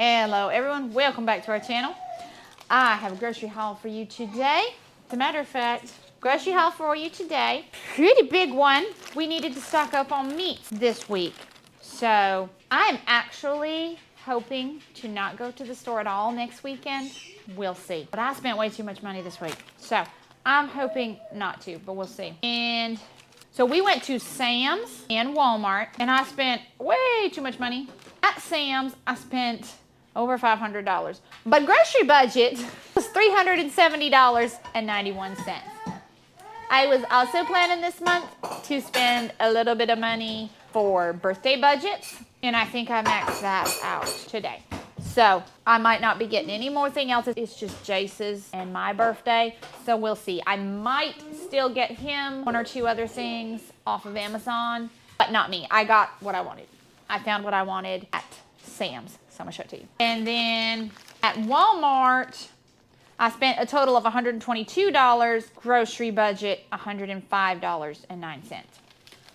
Hello everyone, welcome back to our channel. I have a grocery haul for you today. As a matter of fact, grocery haul for you today, pretty big one. We needed to stock up on meats this week. So I'm actually hoping to not go to the store at all next weekend. We'll see. But I spent way too much money this week. So I'm hoping not to, but we'll see. And so we went to Sam's and Walmart and I spent way too much money. At Sam's, I spent over $500, but grocery budget was $370.91. I was also planning this month to spend a little bit of money for birthday budgets, and I think I maxed that out today. So I might not be getting any more thing else. It's just Jace's and my birthday, so we'll see. I might still get him one or two other things off of Amazon, but not me. I got what I wanted. I found what I wanted at Sam's, so I'm gonna show it to you. And then at Walmart, I spent a total of $122, grocery budget $105.09.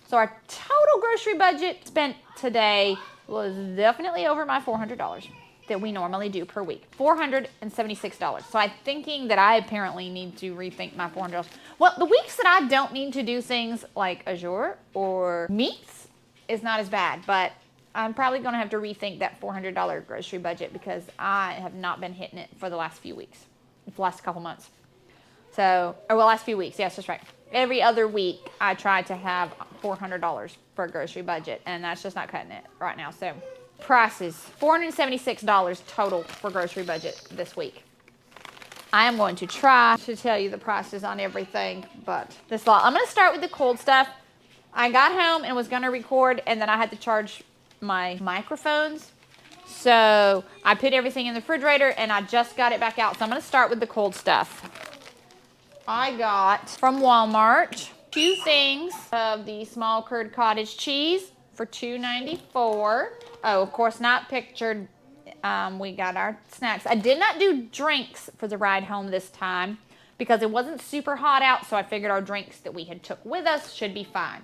So our total grocery budget spent today was definitely over my $400 that we normally do per week. $476. So I'm thinking that I apparently need to rethink my $400. Well, the weeks that I don't need to do things like azure or meats is not as bad, but I'm probably going to have to rethink that $400 grocery budget because I have not been hitting it for the last few weeks, the last couple months. So, or well, last few weeks, yes, that's right. Every other week, I try to have $400 for a grocery budget, and that's just not cutting it right now. So, prices, $476 total for grocery budget this week. I am going to try to tell you the prices on everything, but this lot. I'm going to start with the cold stuff. I got home and was going to record, and then I had to charge my microphones. So I put everything in the refrigerator and I just got it back out. So I'm going to start with the cold stuff. I got from Walmart 2 things of the small curd cottage cheese for $2.94. Oh, of course, not pictured. We got our snacks. I did not do drinks for the ride home this time because it wasn't super hot out. So I figured our drinks that we had took with us should be fine.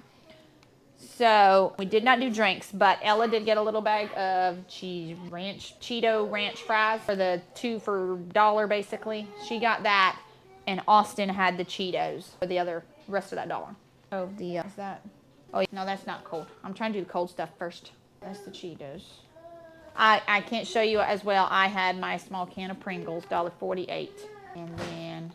So we did not do drinks, but Ella did get a little bag of Cheeto ranch fries for the 2 for $1 basically. She got that, and Austin had the Cheetos for the rest of that $1. Oh, is that? Oh, no, that's not cold. I'm trying to do the cold stuff first. That's the Cheetos. I can't show you as well. I had my small can of Pringles, $1.48, and then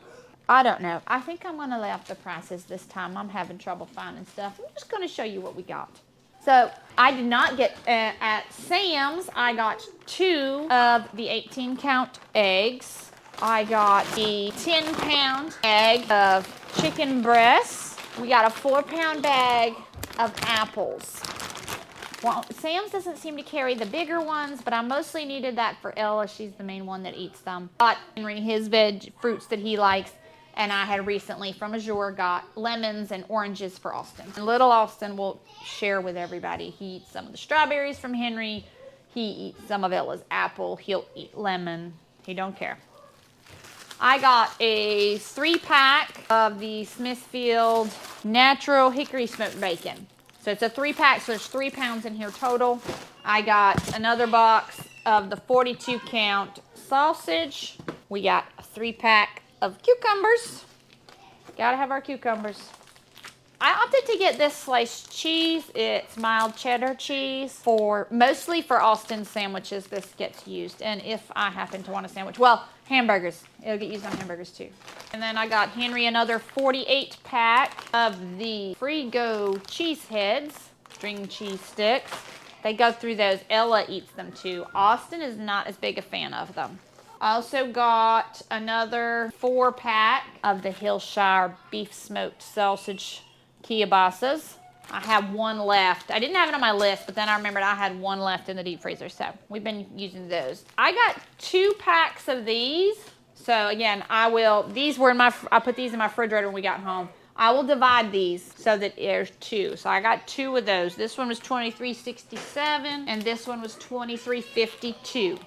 I don't know. I think I'm going to lay off the prices this time. I'm having trouble finding stuff. I'm just going to show you what we got. So I did not get, at Sam's, I got 2 of the 18-count eggs. I got the 10-pound egg of chicken breasts. We got a 4-pound bag of apples. Well, Sam's doesn't seem to carry the bigger ones, but I mostly needed that for Ella. She's the main one that eats them. Got Henry his fruits that he likes. And I had recently from Azure got lemons and oranges for Austin. And little Austin will share with everybody. He eats some of the strawberries from Henry. He eats some of Ella's apple. He'll eat lemon. He don't care. I got a 3-pack of the Smithfield Natural Hickory Smoked Bacon. So it's a 3-pack, so there's 3 pounds in here total. I got another box of the 42-count sausage. We got a 3-pack of cucumbers. Gotta have our cucumbers. I opted to get this sliced cheese. It's mild cheddar cheese mostly for Austin's sandwiches. This gets used, and if I happen to want a sandwich, well, hamburgers. It'll get used on hamburgers too. And then I got Henry another 48-pack of the Frigo cheese heads, string cheese sticks. They go through those. Ella eats them too. Austin is not as big a fan of them. I also got another 4-pack of the Hillshire beef smoked sausage kielbasa's. I have 1 left. I didn't have it on my list, but then I remembered I had 1 left in the deep freezer, so we've been using those. I got 2 packs of these. So again, I put these in my refrigerator when we got home. I will divide these so that there's 2. So I got 2 of those. This one was $23.67 and this one was $23.52.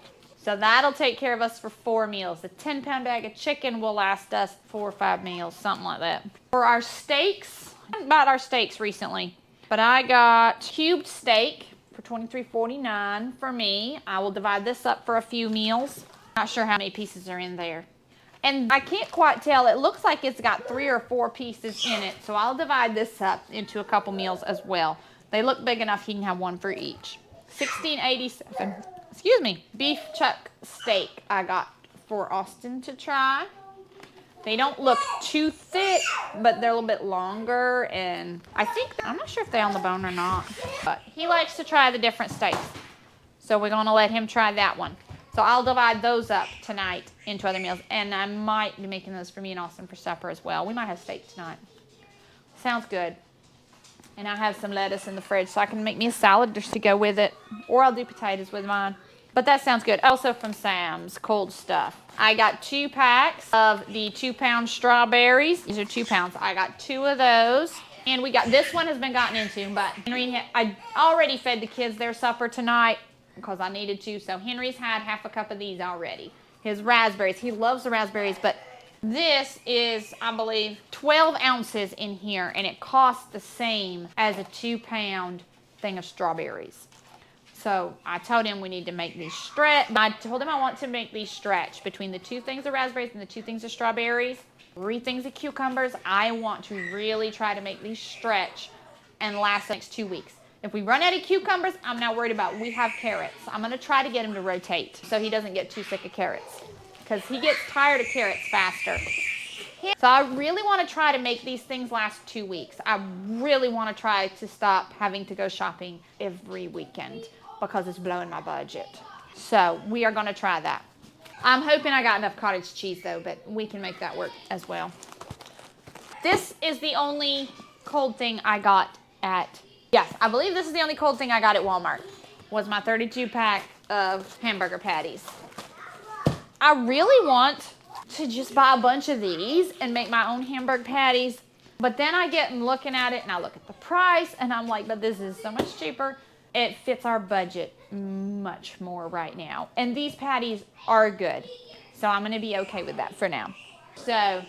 So that'll take care of us for 4 meals. The 10-pound bag of chicken will last us 4 or 5 meals, something like that. For our steaks, I bought our steaks recently, but I got cubed steak for $23.49 for me. I will divide this up for a few meals. Not sure how many pieces are in there. And I can't quite tell. It looks like it's got 3 or 4 pieces in it. So I'll divide this up into a couple meals as well. They look big enough he can have one for each. $16.87. Excuse me. Beef chuck steak I got for Austin to try. They don't look too thick, but they're a little bit longer. And I'm not sure if they're on the bone or not. But he likes to try the different steaks. So we're going to let him try that one. So I'll divide those up tonight into other meals. And I might be making those for me and Austin for supper as well. We might have steak tonight. Sounds good. And I have some lettuce in the fridge so I can make me a salad just to go with it. Or I'll do potatoes with mine. But that sounds good. Also from Sam's, cold stuff. I got 2 packs of the 2-pound strawberries. These are 2 pounds. I got 2 of those. And this one has been gotten into, but I already fed the kids their supper tonight because I needed to. So Henry's had half a cup of these already. His raspberries. He loves the raspberries, but this is, I believe, 12 ounces in here, and it costs the same as a 2-pound thing of strawberries. So I told him we need to make these stretch. I told him I want to make these stretch between the 2 things of raspberries and the 2 things of strawberries. 3 things of cucumbers. I want to really try to make these stretch and last the next 2 weeks. If we run out of cucumbers, I'm not worried about. We have carrots. I'm going to try to get him to rotate so he doesn't get too sick of carrots because he gets tired of carrots faster. So I really want to try to make these things last 2 weeks. I really want to try to stop having to go shopping every weekend because it's blowing my budget. So we are going to try that. I'm hoping I got enough cottage cheese though, but we can make that work as well. This is the only cold thing I got yes, I believe this is the only cold thing I got at Walmart, was my 32 pack of hamburger patties. I really want to just buy a bunch of these and make my own hamburger patties, but then I get looking at it and I look at the price and I'm like, but this is so much cheaper. It fits our budget much more right now. And these patties are good. So I'm going to be okay with that for now. So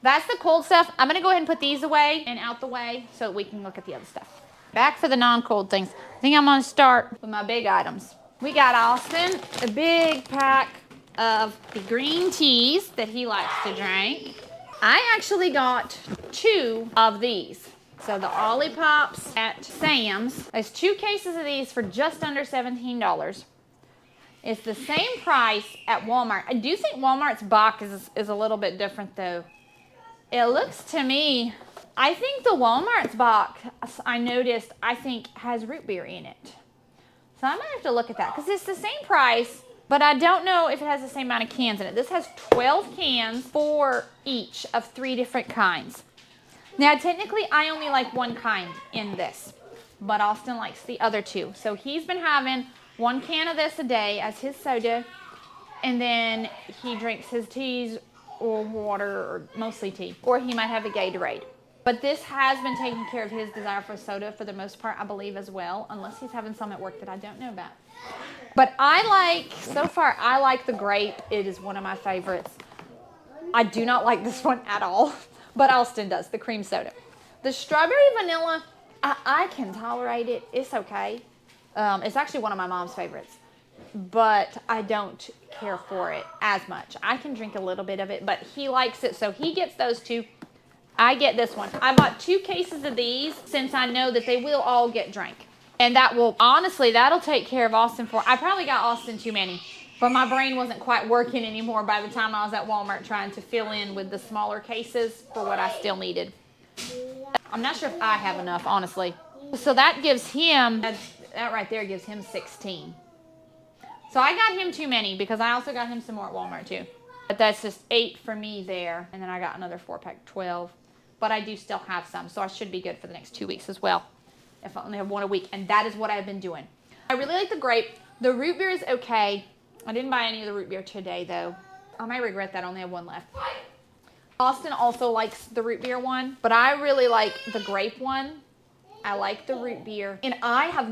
that's the cold stuff. I'm going to go ahead and put these away and out the way so that we can look at the other stuff. Back for the non-cold things. I think I'm going to start with my big items. We got Austin a big pack of the green teas that he likes to drink. I actually got 2 of these. So the lollipops at Sam's. There's 2 cases of these for just under $17. It's the same price at Walmart. I do think Walmart's box is a little bit different though. It looks to me, I think the Walmart's box, I noticed, has root beer in it. So I'm going to have to look at that because it's the same price, but I don't know if it has the same amount of cans in it. This has 12 cans for each of 3 different kinds. Now, technically, I only like 1 kind in this, but Austin likes the other 2. So he's been having 1 can of this a day as his soda, and then he drinks his teas or water, or mostly tea, or he might have a Gatorade. But this has been taking care of his desire for soda for the most part, I believe, as well, unless he's having some at work that I don't know about. But so far, I like the grape. It is one of my favorites. I do not like this one at all. But Austin does, the cream soda. The strawberry vanilla, I can tolerate it. It's okay. It's actually one of my mom's favorites. But I don't care for it as much. I can drink a little bit of it, but he likes it. So he gets those 2. I get this one. I bought 2 cases of these since I know that they will all get drank. And that'll take care of Austin I probably got Austin too many. But my brain wasn't quite working anymore by the time I was at Walmart trying to fill in with the smaller cases for what I still needed. I'm not sure if I have enough, honestly. So that gives him, that right there gives him 16. So I got him too many because I also got him some more at Walmart too. But that's just 8 for me there. And then I got another 4-pack, 12. But I do still have some, so I should be good for the next 2 weeks as well. If I only have 1 a week. And that is what I've been doing. I really like the grape. The root beer is okay. I didn't buy any of the root beer today, though. I may regret that. I only have 1 left. Austin also likes the root beer one, but I really like the grape one. I like the root beer. And I have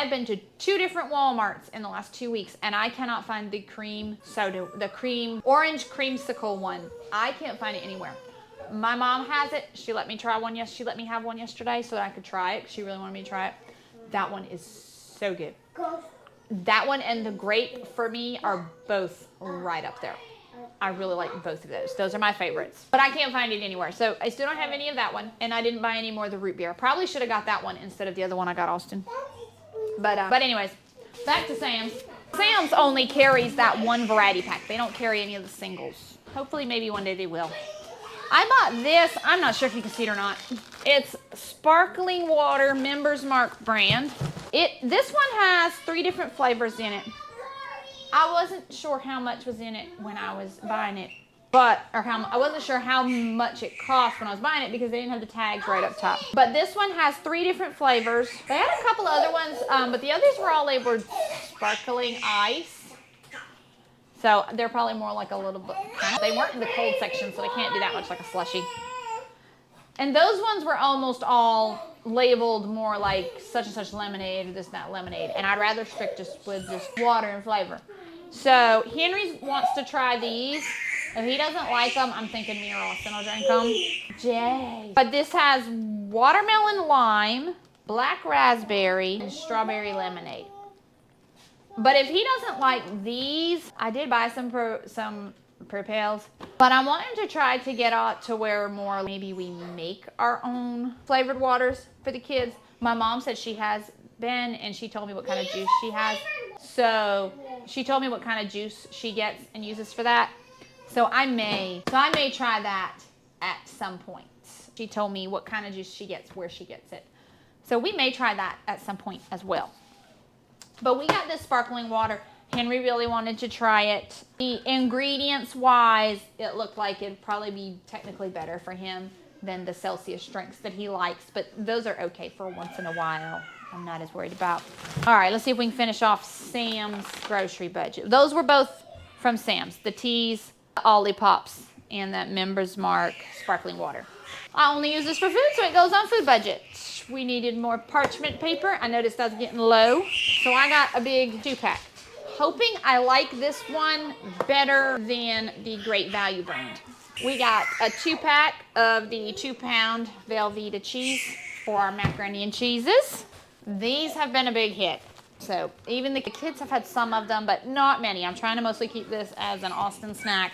been to 2 different Walmarts in the last 2 weeks, and I cannot find the cream soda, the orange creamsicle one. I can't find it anywhere. My mom has it. She let me try one. She let me have one yesterday so that I could try it because she really wanted me to try it. That one is So good. That one and the grape for me are both right up there. I really like both of those. Those are my favorites. But I can't find it anywhere. So I still don't have any of that one. And I didn't buy any more of the root beer. Probably should have got that one instead of the other one I got, Austin. But anyways, back to Sam's. Sam's only carries that one variety pack. They don't carry any of the singles. Hopefully maybe one day they will. I bought this. I'm not sure if you can see it or not. It's sparkling water, Members Mark brand. This one has 3 different flavors in it. I wasn't sure how much was in it when I was buying it, I wasn't sure how much it cost when I was buying it because they didn't have the tags right up top. But this one has 3 different flavors. They had a couple of other ones, but the others were all labeled sparkling ice. So they're probably more like a little bit, they weren't in the cold section, so they can't be that much like a slushie. And those ones were almost all labeled more like such and such lemonade or this and that lemonade. And I'd rather stick just with just water and flavor. So Henry wants to try these. If he doesn't like them, I'm thinking me or Austin will drink them. Jace. But this has watermelon lime, black raspberry, and strawberry lemonade. But if he doesn't like these, I did buy some Propels, but I want him to try to get out to where more maybe we make our own flavored waters for the kids. My mom said she has been, and she told me what kind of juice she has. So she told me what kind of juice she gets and uses for that. So I may try that at some point. She told me what kind of juice she gets, where she gets it. So we may try that at some point as well. But we got this sparkling water. Henry really wanted to try it. The ingredients wise, it looked like it'd probably be technically better for him than the Celsius drinks that he likes. But those are okay for once in a while. I'm not as worried about. All right, let's see if we can finish off Sam's grocery budget. Those were both from Sam's. The teas, the lollipops, and that Members Mark sparkling water. I only use this for food, so it goes on food budget. We needed more parchment paper. I noticed that's getting low, so I got a big 2-pack. Hoping I like this one better than the Great Value brand. We got a 2-pack of the 2-pound Velveeta cheese for our macaroni and cheeses. These have been a big hit. So even the kids have had some of them, but not many. I'm trying to mostly keep this as an Austin snack.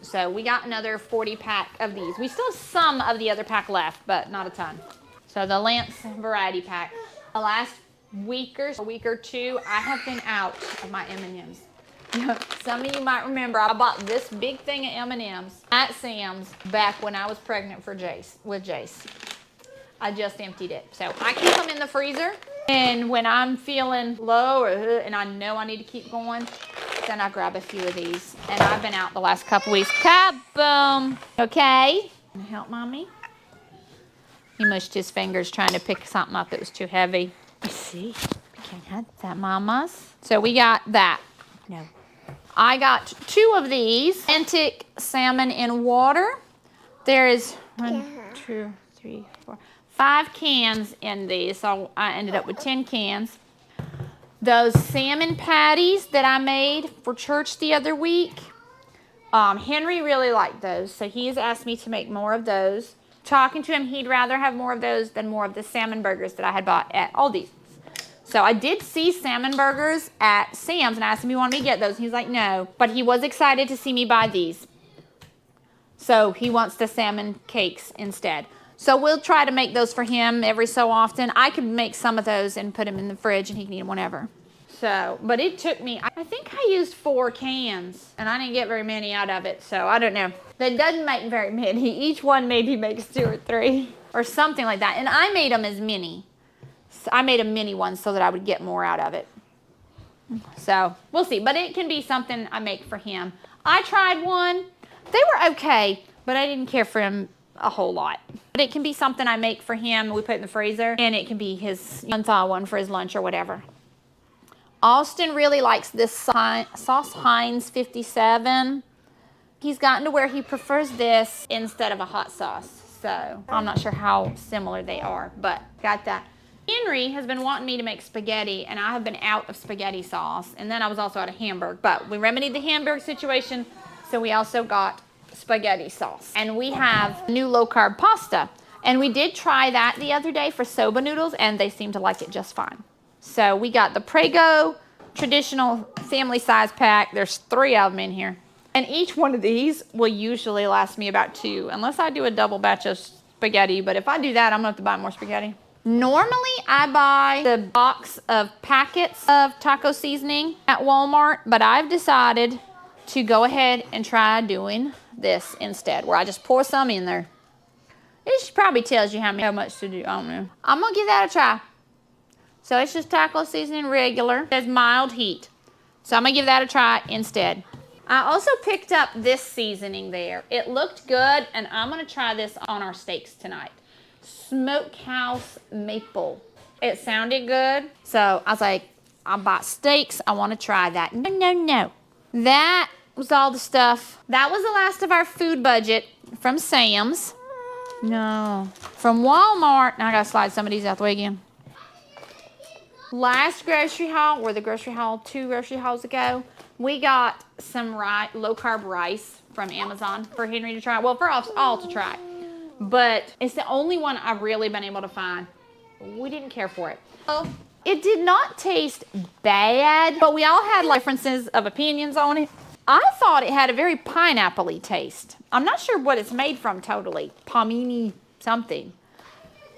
So we got another 40-pack of these. We still have some of the other pack left, but not a ton. So the Lance variety pack. The last week or two, I have been out of my M&Ms. Some of you might remember I bought this big thing of M&Ms at Sam's back when I was pregnant with Jace. I just emptied it. So I keep them in the freezer, and when I'm feeling low and I know I need to keep going, then I grab a few of these. And I've been out the last couple weeks. Kaboom! Okay? Can you help Mommy? He mushed his fingers trying to pick something up that was too heavy. See, we can't have that, Mamas. So we got that. No. I got 2 of these Atlantic salmon in water. There is 1, 2, 3, 4, 5 cans in these. So I ended up with 10 cans. Those salmon patties that I made for church the other week, Henry really liked those. So he's asked me to make more of those. Talking to him, he'd rather have more of those than more of the salmon burgers that I had bought at Aldi's. So I did see salmon burgers at Sam's, and I asked him if he wanted me to get those. He's like, no. But he was excited to see me buy these. So he wants the salmon cakes instead. So we'll try to make those for him every so often. I could make some of those and put them in the fridge, and he can eat them whenever. So, but it took me, I think I used 4 cans, and I didn't get very many out of it, so I don't know. That doesn't make very many. Each one maybe makes 2 or 3 or something like that. And I made them as mini. So I made a mini one so that I would get more out of it. So we'll see, but it can be something I make for him. I tried one. They were okay, but I didn't care for him a whole lot. But it can be something I make for him. We put it in the freezer, and it can be his unthaw one for his lunch or whatever. Austin really likes this Sauce Heinz 57. He's gotten to where he prefers this instead of a hot sauce. So I'm not sure how similar they are, but got that. Henry has been wanting me to make spaghetti, and I have been out of spaghetti sauce. And then I was also out of Hamburg, but we remedied the Hamburg situation, so we also got spaghetti sauce. And we have new low-carb pasta. And we did try that the other day for soba noodles, and they seem to like it just fine. So we got the Prego traditional family size pack. There's 3 of them in here. And each one of these will usually last me about 2, unless I do a double batch of spaghetti. But if I do that, I'm gonna have to buy more spaghetti. Normally, I buy the box of packets of taco seasoning at Walmart, but I've decided to go ahead and try doing this instead, where I just pour some in there. It probably tells you how much to do. I don't know. I'm gonna give that a try. So it's just taco seasoning regular. It says mild heat. So I'm gonna give that a try instead. I also picked up this seasoning there. It looked good, and I'm gonna try this on our steaks tonight. Smokehouse maple. It sounded good. So I was like, I bought steaks. I wanna try that. No. That was all the stuff. That was the last of our food budget from Sam's. No. From Walmart. Now I gotta slide some of these out the way again. Last grocery haul, or the grocery haul 2 grocery hauls ago, we got some low-carb rice from Amazon for Henry to try. Well, for us all to try. But it's the only one I've really been able to find. We didn't care for it. Oh, it did not taste bad, but we all had like differences of opinions on it. I thought it had a very pineapple-y taste. I'm not sure what it's made from totally. Palmini something.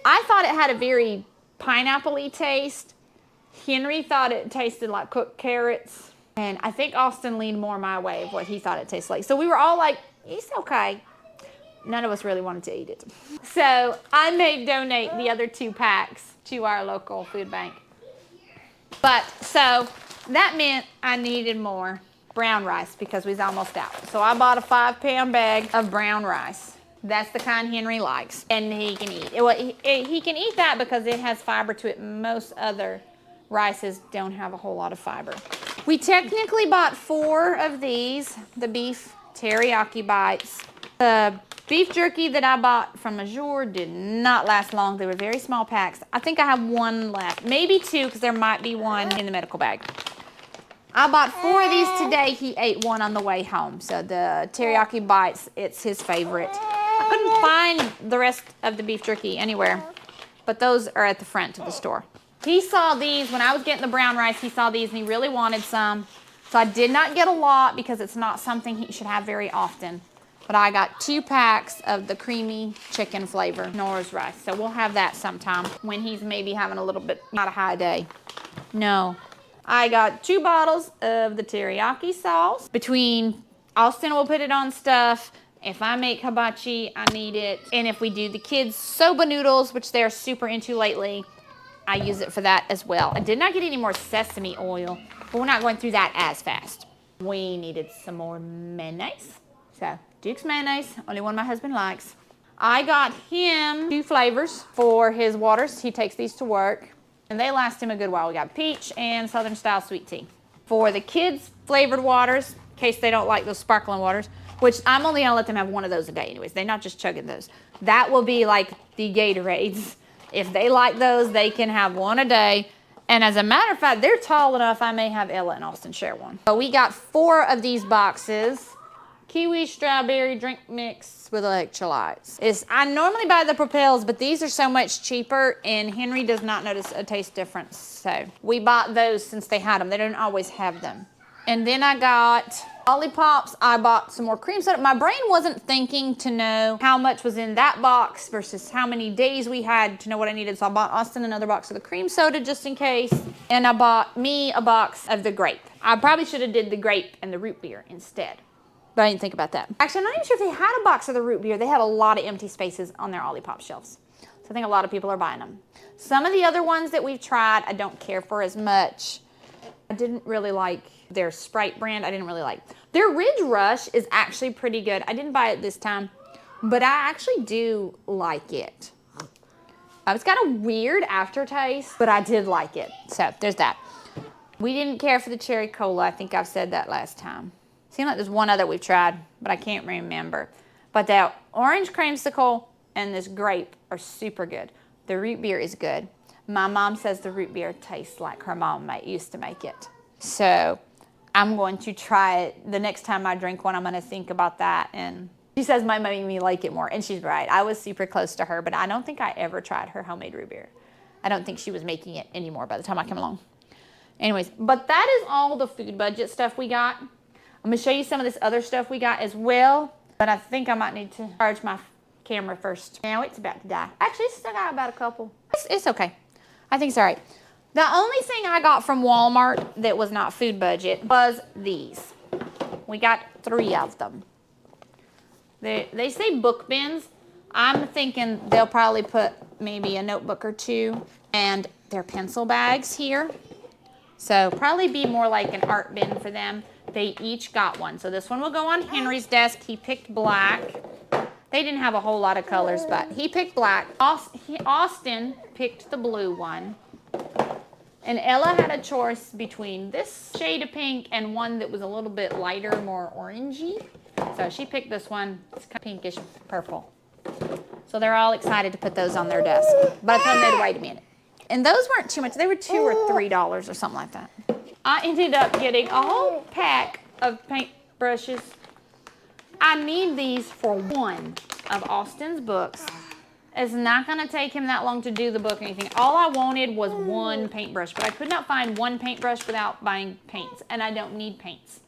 I thought it had a very pineapple-y taste. Henry thought it tasted like cooked carrots. And I think Austin leaned more my way of what he thought it tasted like. So we were all like, it's okay. None of us really wanted to eat it. So I may donate the other 2 packs to our local food bank. But so that meant I needed more brown rice because we was almost out. So I bought a 5-pound bag of brown rice. That's the kind Henry likes and he can eat. Well, he can eat that because it has fiber to it. Most other rices don't have a whole lot of fiber. We technically bought 4 of these, the beef teriyaki bites. The beef jerky that I bought from Azure did not last long. They were very small packs. I think I have 1 left, maybe 2, because there might be 1 in the medical bag. I bought 4 of these today. He ate 1 on the way home. So the teriyaki bites, it's his favorite. I couldn't find the rest of the beef jerky anywhere, but those are at the front of the store. He saw these when I was getting the brown rice. He saw these and he really wanted some. So I did not get a lot because it's not something he should have very often. But I got 2 packs of the creamy chicken flavor Nora's rice. So we'll have that sometime when he's maybe having a little bit, not a high day. No. I got 2 bottles of the teriyaki sauce. Between Austin will put it on stuff. If I make hibachi, I need it. And if we do the kids' soba noodles, which they're super into lately, I use it for that as well. I did not get any more sesame oil, but we're not going through that as fast. We needed some more mayonnaise. So Duke's mayonnaise, only one my husband likes. I got him 2 flavors for his waters. He takes these to work and they last him a good while. We got peach and Southern style sweet tea. For the kids' flavored waters, in case they don't like those sparkling waters, which I'm only gonna let them have 1 of those a day anyways. They're not just chugging those. That will be like the Gatorades. If they like those, they can have 1 a day. And as a matter of fact, they're tall enough, I may have Ella and Austin share 1. But we got 4 of these boxes. Kiwi strawberry drink mix with electrolytes. I normally buy the Propels, but these are so much cheaper and Henry does not notice a taste difference. So we bought those since they had them. They don't always have them. And then I got lollipops. I bought some more cream soda. My brain wasn't thinking to know how much was in that box versus how many days we had to know what I needed. So I bought Austin another box of the cream soda just in case. And I bought me a box of the grape. I probably should have did the grape and the root beer instead. But I didn't think about that. Actually, I'm not even sure if they had a box of the root beer. They had a lot of empty spaces on their Lollipop shelves. So I think a lot of people are buying them. Some of the other ones that we've tried, I don't care for as much. I didn't really like their Sprite brand. I didn't really like. Their Ridge Rush is actually pretty good. I didn't buy it this time, but I actually do like it. It's got a weird aftertaste, but I did like it. So there's that. We didn't care for the cherry cola. I think I've said that last time. Seems like there's 1 other we've tried, but I can't remember. But the orange creamsicle and this grape are super good. The root beer is good. My mom says the root beer tastes like her mom used to make it. So I'm going to try it. The next time I drink one, I'm going to think about that. And she says might make me like it more. And she's right. I was super close to her, but I don't think I ever tried her homemade root beer. I don't think she was making it anymore by the time I came along. Anyways, but that is all the food budget stuff we got. I'm gonna show you some of this other stuff we got as well, but I think I might need to charge my camera first. Now it's about to die. Actually, it's still got about a couple. It's okay. I think it's all right. The only thing I got from Walmart that was not food budget was these. We got 3 of them. They say book bins. I'm thinking they'll probably put maybe a notebook or 2 and their pencil bags here. So probably be more like an art bin for them. They each got one. So this one will go on Henry's desk. He picked black. They didn't have a whole lot of colors, but he picked black. Austin picked the blue one. And Ella had a choice between this shade of pink and one that was a little bit lighter, more orangey. So she picked this one. It's kind of pinkish purple. So they're all excited to put those on their desk. But I told them they'd wait a minute. And those weren't too much. They were $2 or $3 or something like that. I ended up getting a whole pack of paint brushes. I need these for one of Austin's books. It's not going to take him that long to do the book or anything. All I wanted was one paintbrush, but I could not find one paintbrush without buying paints, and I don't need paints.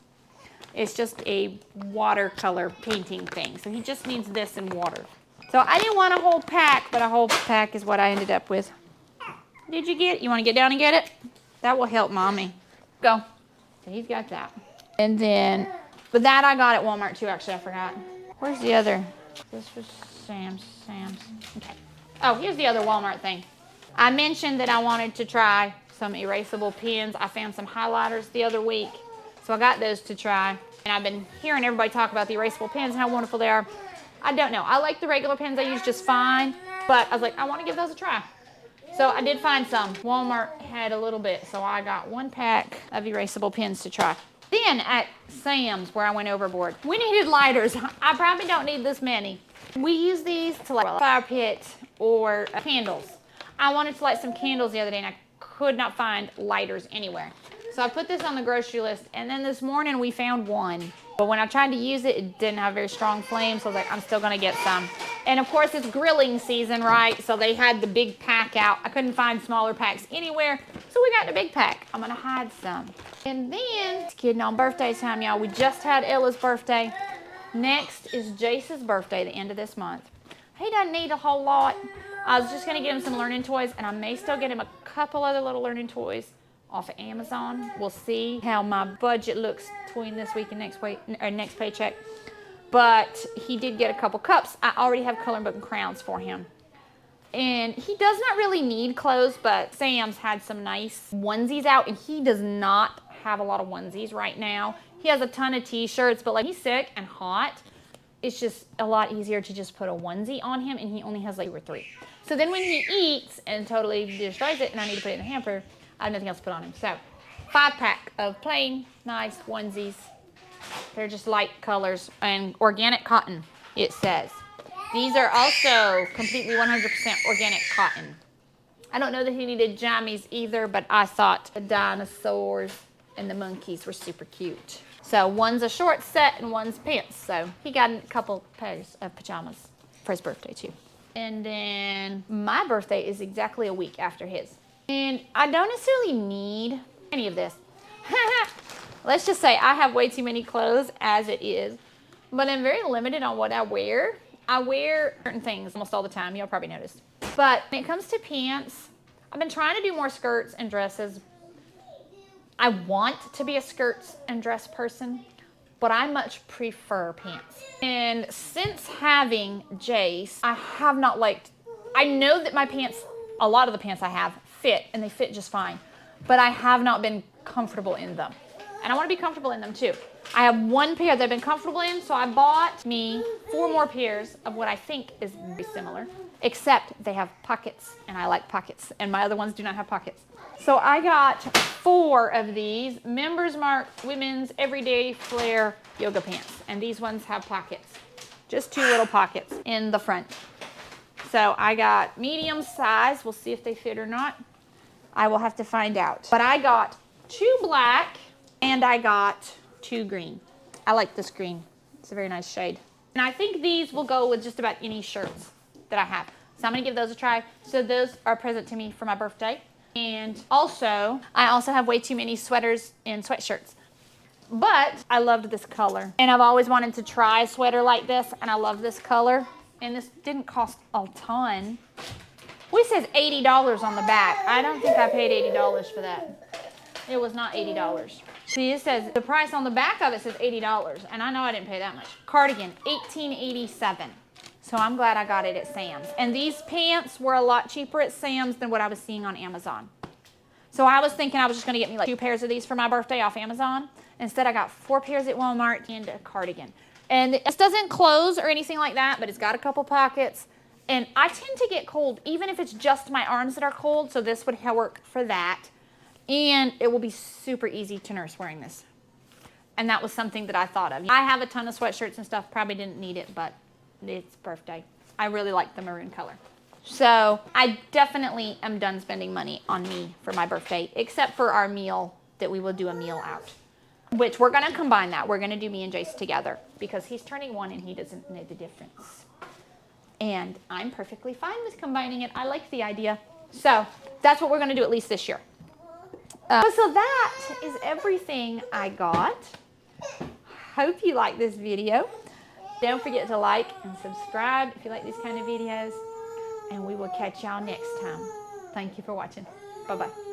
It's just a watercolor painting thing, so he just needs this and water. So I didn't want a whole pack, but a whole pack is what I ended up with. Did you get it? You want to get down and get it? That will help Mommy. Go. So he's got that. And then, but that I got at Walmart too, actually, I forgot. Where's the other? This was Sam's. Okay. Oh, here's the other Walmart thing. I mentioned that I wanted to try some erasable pens. I found some highlighters the other week, so I got those to try. And I've been hearing everybody talk about the erasable pens and how wonderful they are. I don't know. I like the regular pens I use just fine, but I was like, I want to give those a try. So I did find some. Walmart had a little bit, so I got 1 pack of erasable pens to try. Then at Sam's, where I went overboard, we needed lighters. I probably don't need this many. We use these to light a fire pit or candles. I wanted to light some candles the other day, and I could not find lighters anywhere. So I put this on the grocery list, and then this morning we found one. But when I tried to use it, it didn't have very strong flames, so I was like, I'm still gonna get some. And of course, it's grilling season, right? So they had the big pack out. I couldn't find smaller packs anywhere, so we got the big pack. I'm gonna hide some. And then, it's getting on birthday time, y'all. We just had Ella's birthday. Next is Jace's birthday, the end of this month. He doesn't need a whole lot. I was just gonna get him some learning toys, and I may still get him a couple other little learning toys off of Amazon. We'll see how my budget looks between this week and next paycheck. But he did get a couple cups. I already have coloring book and crowns for him. And he does not really need clothes, but Sam's had some nice onesies out, and he does not have a lot of onesies right now. He has a ton of t-shirts, but like he's sick and hot, it's just a lot easier to just put a onesie on him, and he only has like 2 or 3. So then when he eats and totally destroys it and I need to put it in the hamper, I have nothing else to put on him. So 5 pack of plain, nice onesies. They're just light colors and organic cotton, it says. These are also completely 100% organic cotton. I don't know that he needed jammies either, but I thought the dinosaurs and the monkeys were super cute. So one's a short set and one's pants. So he got a couple pairs of pajamas for his birthday too. And then my birthday is exactly a week after his. And I don't necessarily need any of this. Let's just say I have way too many clothes as it is, but I'm very limited on what I wear. I wear certain things almost all the time. Y'all probably noticed. But when it comes to pants, I've been trying to do more skirts and dresses. I want to be a skirts and dress person, but I much prefer pants. And since having Jace, I have not liked, I know that my pants, a lot of the pants I have fit, and they fit just fine, but I have not been comfortable in them. And I want to be comfortable in them too. I have 1 pair that I've been comfortable in, so I bought me 4 more pairs of what I think is very similar, except they have pockets, and I like pockets, and my other ones do not have pockets. So I got 4 of these Members Mark Women's Everyday Flare Yoga Pants, and these ones have pockets, just 2 little pockets in the front. So I got medium size. We'll see if they fit or not. I will have to find out. But I got 2 black, and I got 2 green. I like this green. It's a very nice shade. And I think these will go with just about any shirts that I have. So I'm gonna give those a try. So those are a present to me for my birthday. And also, I also have way too many sweaters and sweatshirts. But I loved this color. And I've always wanted to try a sweater like this, and I love this color. And this didn't cost a ton. Well, it says $80 on the back. I don't think I paid $80 for that. It was not $80. See, it says, the price on the back of it says $80, and I know I didn't pay that much. Cardigan, $18.87. So I'm glad I got it at Sam's. And these pants were a lot cheaper at Sam's than what I was seeing on Amazon. So I was thinking I was just gonna get me like 2 pairs of these for my birthday off Amazon. Instead, I got 4 pairs at Walmart and a cardigan. And this doesn't close or anything like that, but it's got a couple pockets. And I tend to get cold, even if it's just my arms that are cold, so this would work for that. And it will be super easy to nurse wearing this. And that was something that I thought of. I have a ton of sweatshirts and stuff, probably didn't need it, but it's birthday. I really like the maroon color. So I definitely am done spending money on me for my birthday, except for our meal that we will do a meal out, which we're gonna combine that. We're gonna do me and Jace together because he's turning 1 and he doesn't know the difference. And I'm perfectly fine with combining it. I like the idea. So that's what we're gonna do at least this year. So that is everything I got. Hope you like this video. Don't forget to like and subscribe if you like these kind of videos. And we will catch y'all next time. Thank you for watching. Bye-bye.